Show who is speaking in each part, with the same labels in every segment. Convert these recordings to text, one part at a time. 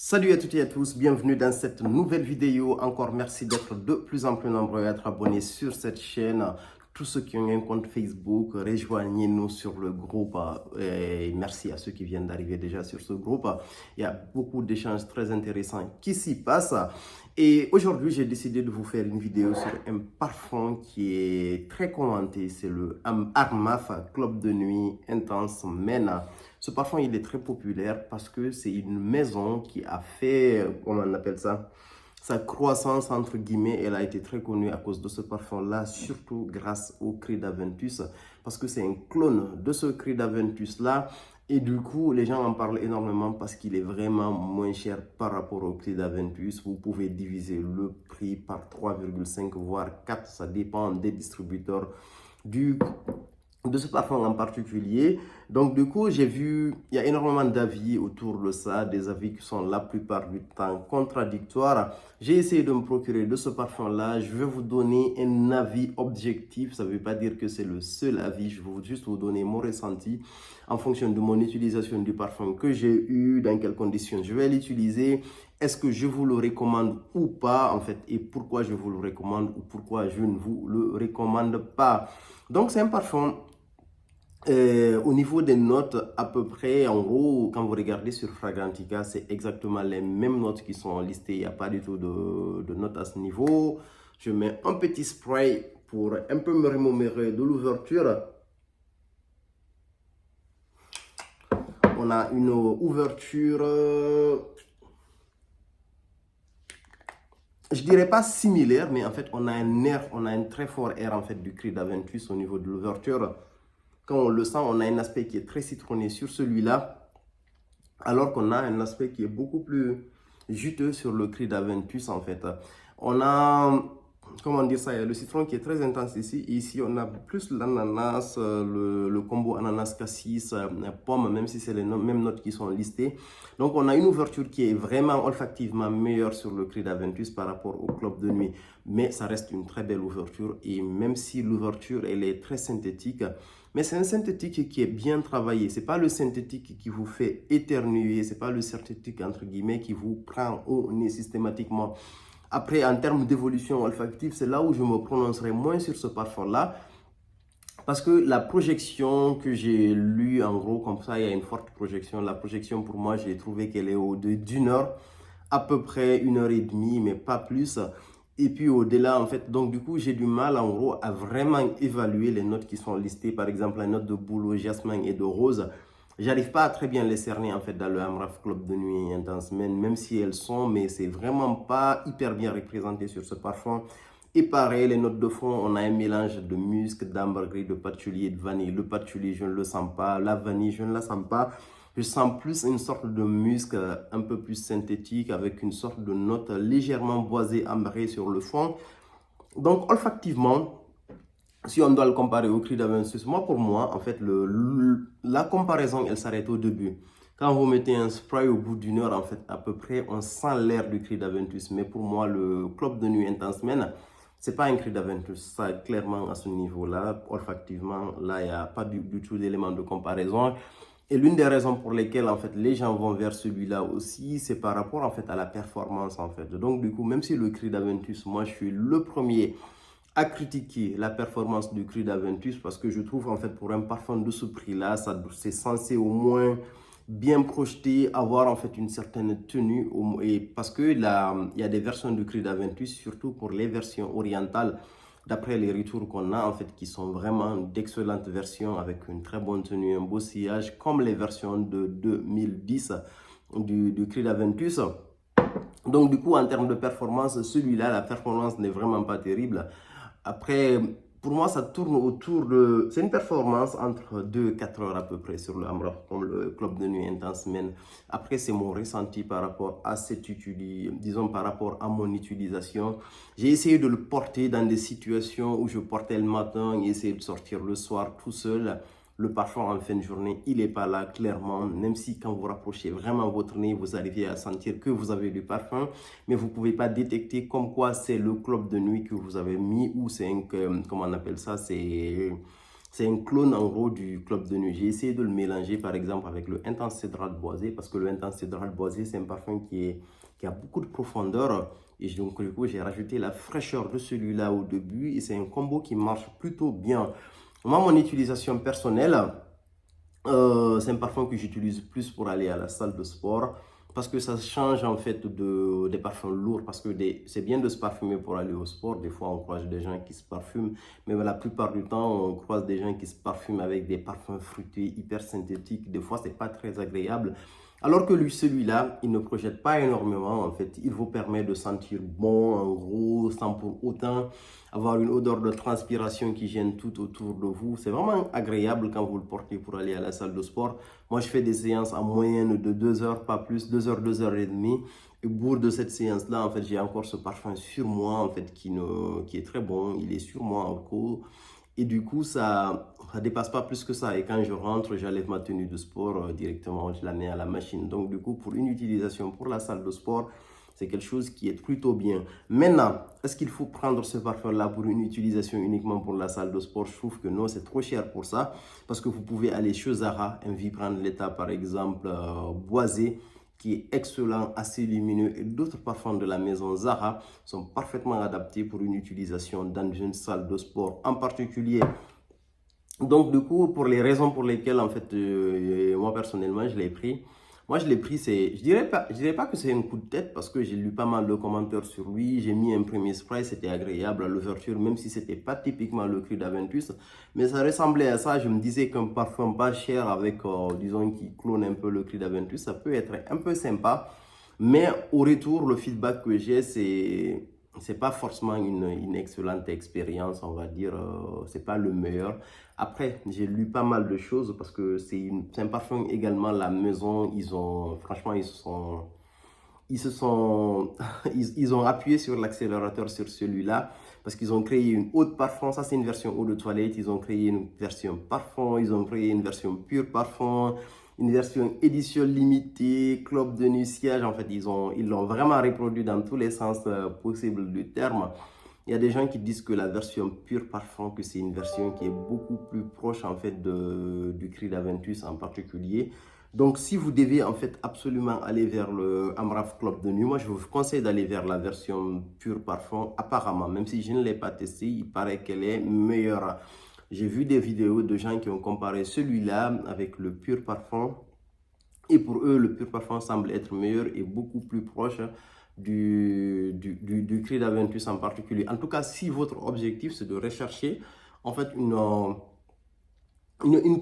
Speaker 1: Salut à toutes et à tous, bienvenue dans cette nouvelle vidéo. Encore merci d'être de plus en plus nombreux à être abonnés sur cette chaîne. Tous ceux qui ont un compte Facebook, rejoignez-nous sur le groupe. Et merci à ceux qui viennent d'arriver déjà sur ce groupe. Il y a beaucoup d'échanges très intéressants qui s'y passent. Et aujourd'hui, j'ai décidé de vous faire une vidéo sur un parfum qui est très commenté. C'est le Armaf Club de Nuit Intense Men. Ce parfum, il est très populaire parce que c'est une maison qui a fait, comment on appelle ça, sa croissance, entre guillemets. Elle a été très connue à cause de ce parfum-là, surtout grâce au Creed Aventus, parce que c'est un clone de ce Creed Aventus-là. Et du coup, les gens en parlent énormément parce qu'il est vraiment moins cher par rapport au Creed Aventus. Vous pouvez diviser le prix par 3,5 voire 4, ça dépend des distributeurs de ce parfum en particulier. Donc du coup, j'ai vu, il y a énormément d'avis autour de ça, des avis qui sont la plupart du temps contradictoires. J'ai essayé de me procurer de ce parfum-là. Je vais vous donner un avis objectif. Ça ne veut pas dire que c'est le seul avis. Je vais juste vous donner mon ressenti en fonction de mon utilisation du parfum que j'ai eu, dans quelles conditions je vais l'utiliser. Est-ce que je vous le recommande ou pas, en fait, et pourquoi je vous le recommande ou pourquoi je ne vous le recommande pas. Donc, c'est un parfum. Au niveau des notes, à peu près, en gros, quand vous regardez sur Fragrantica, c'est exactement les mêmes notes qui sont listées. Il n'y a pas du tout de notes à ce niveau. Je mets un petit spray pour un peu me remémorer de l'ouverture. On a une ouverture, je dirais pas similaire, mais en fait, on a un air, on a un très fort air en fait du Creed Aventus au niveau de l'ouverture. Quand on le sent, on a un aspect qui est très citronné sur celui-là, alors qu'on a un aspect qui est beaucoup plus juteux sur le Creed Aventus en fait. On a, comment dire ça, il y a le citron qui est très intense ici. Ici, on a plus l'ananas, le combo ananas-cassis, pomme, même si c'est les mêmes notes qui sont listées. Donc, on a une ouverture qui est vraiment olfactivement meilleure sur le Creed Aventus par rapport au Club de Nuit. Mais ça reste une très belle ouverture. Et même si l'ouverture, elle est très synthétique, mais c'est un synthétique qui est bien travaillé. Ce n'est pas le synthétique qui vous fait éternuer. Ce n'est pas le synthétique, entre guillemets, qui vous prend au nez systématiquement. Après, en termes d'évolution olfactive, c'est là où je me prononcerai moins sur ce parfum-là. Parce que la projection que j'ai lue, en gros, comme ça, il y a une forte projection. La projection, pour moi, j'ai trouvé qu'elle est d'une heure, à peu près 1 heure et demie, mais pas plus. Et puis au-delà, en fait, donc du coup, j'ai du mal, en gros, à vraiment évaluer les notes qui sont listées. Par exemple, la note de bouleau, jasmin et de rose. J'arrive pas à très bien les cerner, en fait, dans le Amraf Club de Nuit Intense, même si elles sont, mais c'est vraiment pas hyper bien représenté sur ce parfum. Et pareil, les notes de fond, on a un mélange de musc, d'ambergris, de patchouli et de vanille. Le patchouli, je ne le sens pas. La vanille, je ne la sens pas. Je sens plus une sorte de musc un peu plus synthétique avec une sorte de note légèrement boisée, ambrée sur le fond. Donc, olfactivement, si on doit le comparer au Creed Aventus, pour moi, en fait, la comparaison, elle s'arrête au début. Quand vous mettez un spray au bout d'une heure, en fait, à peu près, on sent l'air du Creed Aventus. Mais pour moi, le Club de Nuit Intense Men, c'est pas un Creed Aventus. Ça, clairement, à ce niveau-là, olfactivement, là, il n'y a pas du tout d'élément de comparaison. Et l'une des raisons pour lesquelles, en fait, les gens vont vers celui-là aussi, c'est par rapport, en fait, à la performance, en fait. Donc, du coup, même si le Creed Aventus, moi, je suis le premier à critiquer la performance du Creed Aventus parce que je trouve, en fait, pour un parfum de ce prix-là, c'est censé au moins bien projeter, avoir, en fait, une certaine tenue. Et parce que là, il y a des versions du Creed Aventus, surtout pour les versions orientales, d'après les retours qu'on a, en fait, qui sont vraiment d'excellentes versions avec une très bonne tenue, un beau sillage, comme les versions de 2010 du Creed Aventus. Donc, du coup, en termes de performance, celui-là, la performance n'est vraiment pas terrible. Après, pour moi, ça tourne autour de... C'est une performance entre 2 et 4 heures à peu près sur le Amraf, comme le Club de Nuit Intense Men. Après, c'est mon ressenti par rapport à cette utilisation, disons par rapport à mon utilisation. J'ai essayé de le porter dans des situations où je portais le matin et essayé de sortir le soir tout seul. Le parfum en fin de journée, il n'est pas là clairement, même si quand vous rapprochez vraiment votre nez, vous arrivez à sentir que vous avez du parfum, mais vous ne pouvez pas détecter comme quoi c'est le club de nuit que vous avez mis ou c'est un, comment on appelle ça, C'est un clone en gros du Club de Nuit. J'ai essayé de le mélanger par exemple avec le Intense Cédral Boisé parce que le Intense Cédral Boisé c'est un parfum qui a beaucoup de profondeur. Et donc du coup j'ai rajouté la fraîcheur de celui-là au début et c'est un combo qui marche plutôt bien. Moi, mon utilisation personnelle, c'est un parfum que j'utilise plus pour aller à la salle de sport parce que ça change en fait des parfums lourds parce que c'est bien de se parfumer pour aller au sport. Des fois, on croise des gens qui se parfument, mais la plupart du temps, on croise des gens qui se parfument avec des parfums fruités hyper synthétiques. Des fois, c'est pas très agréable. Alors que lui, celui-là, il ne projette pas énormément. En fait, il vous permet de sentir bon, en gros, sans pour autant avoir une odeur de transpiration qui gêne tout autour de vous. C'est vraiment agréable quand vous le portez pour aller à la salle de sport. Moi, je fais des séances en moyenne de 2 heures, pas plus, 2 heures, 2 heures et demie. Et au bout de cette séance-là, en fait, j'ai encore ce parfum sur moi, en fait, qui est très bon. Il est sur moi encore. Et du coup, ça dépasse pas plus que ça. Et quand je rentre, j'enlève ma tenue de sport directement, je la mets à la machine. Donc, du coup, pour une utilisation pour la salle de sport, c'est quelque chose qui est plutôt bien. Maintenant, est-ce qu'il faut prendre ce parfum-là pour une utilisation uniquement pour la salle de sport? Je trouve que non, c'est trop cher pour ça. Parce que vous pouvez aller chez Zara, prendre l'état par exemple boisé, qui est excellent, assez lumineux, et d'autres parfums de la maison Zara sont parfaitement adaptés pour une utilisation dans une salle de sport en particulier. Donc, du coup, pour les raisons pour lesquelles, en fait, moi, personnellement, je l'ai pris. Moi, je l'ai pris, je dirais pas que c'est un coup de tête parce que j'ai lu pas mal de commentaires sur lui. J'ai mis un premier spray, c'était agréable à l'ouverture, même si c'était pas typiquement le cru d'Aventus. Mais ça ressemblait à ça. Je me disais qu'un parfum pas cher avec, disons, qui clone un peu le cru d'Aventus, ça peut être un peu sympa. Mais au retour, le feedback que j'ai, c'est pas forcément une excellente expérience, on va dire. C'est pas le meilleur. Après, j'ai lu pas mal de choses parce que c'est un parfum également. La maison, franchement, ils ont appuyé sur l'accélérateur sur celui-là parce qu'ils ont créé une eau de parfum. Ça, c'est une version eau de toilette. Ils ont créé une version parfum. Ils ont créé une version pure parfum. Une version édition limitée, club de nuit siège. En fait, ils l'ont vraiment reproduit dans tous les sens possibles du terme. Il y a des gens qui disent que la version pure parfum, que c'est une version qui est beaucoup plus proche en fait du cri d'Aventus en particulier. Donc, si vous devez en fait absolument aller vers le Amraf Club de nuit, moi je vous conseille d'aller vers la version pure parfum. Apparemment, même si je ne l'ai pas testé, il paraît qu'elle est meilleure. J'ai vu des vidéos de gens qui ont comparé celui-là avec le pur parfum. Et pour eux, le pur parfum semble être meilleur et beaucoup plus proche du cri d'Aventus en particulier. En tout cas, si votre objectif, c'est de rechercher en fait une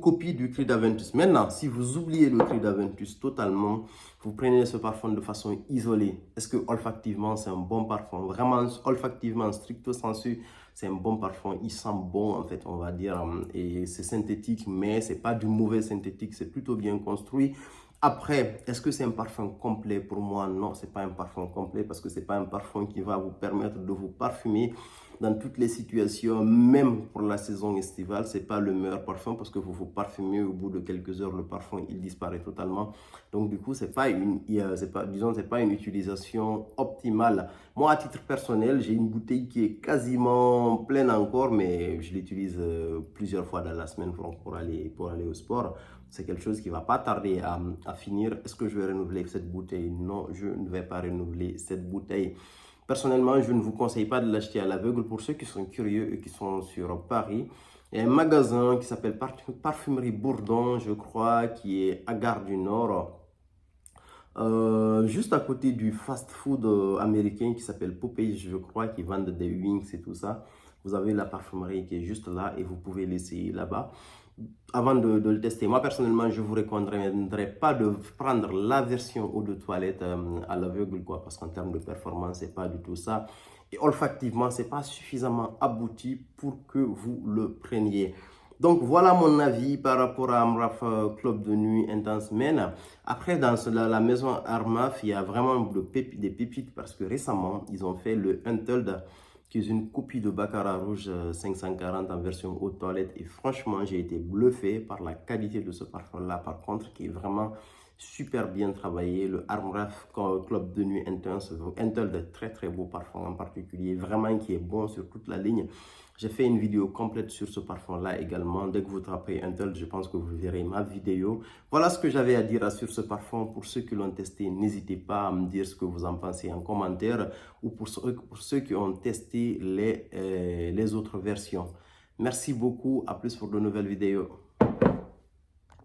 Speaker 1: copie du cri d'Aventus. Maintenant, si vous oubliez le cri d'Aventus totalement, vous prenez ce parfum de façon isolée. Est-ce que olfactivement, c'est un bon parfum? Vraiment, olfactivement, stricto sensu, c'est un bon parfum. Il sent bon, en fait, on va dire. Et c'est synthétique, mais c'est pas du mauvais synthétique. C'est plutôt bien construit. Après, est-ce que c'est un parfum complet? Pour moi, non, c'est pas un parfum complet parce que c'est pas un parfum qui va vous permettre de vous parfumer dans toutes les situations, même pour la saison estivale. C'est pas le meilleur parfum parce que vous vous parfumez au bout de quelques heures, le parfum il disparaît totalement. Donc du coup, c'est pas une utilisation optimale. Moi, à titre personnel, j'ai une bouteille qui est quasiment pleine encore, mais je l'utilise plusieurs fois dans la semaine pour aller au sport. C'est quelque chose qui va pas tarder à finir. Est-ce que je vais renouveler cette bouteille? Non, je ne vais pas renouveler cette bouteille. Personnellement, je ne vous conseille pas de l'acheter à l'aveugle. Pour ceux qui sont curieux et qui sont sur Paris, il y a un magasin qui s'appelle Parfumerie Bourdon, je crois, qui est à Gare du Nord. Juste à côté du fast-food américain qui s'appelle Popeyes, je crois, qui vendent des wings et tout ça. Vous avez la parfumerie qui est juste là et vous pouvez l'essayer là-bas. Avant de le tester, moi personnellement, je vous recommanderais pas de prendre la version eau de toilette à l'aveugle, quoi, parce qu'en termes de performance, c'est pas du tout ça. Et olfactivement, c'est pas suffisamment abouti pour que vous le preniez. Donc voilà mon avis par rapport à Amraf Club de nuit Intense Men. Après, dans la maison Armaf, il y a vraiment des pépites parce que récemment, ils ont fait le Untold, qui est une copie de Baccarat Rouge 540 en version haute toilette. Et franchement, j'ai été bluffé par la qualité de ce parfum-là, par contre, qui est vraiment super bien travaillé. Le Armref Club de nuit intense, Intel de très très beau parfum en particulier, vraiment qui est bon sur toute la ligne. J'ai fait une vidéo complète sur ce parfum-là également. Dès que vous tapez Intel, je pense que vous verrez ma vidéo. Voilà ce que j'avais à dire sur ce parfum. Pour ceux qui l'ont testé, n'hésitez pas à me dire ce que vous en pensez en commentaire ou pour ceux qui ont testé les autres versions. Merci beaucoup. À plus pour de nouvelles vidéos.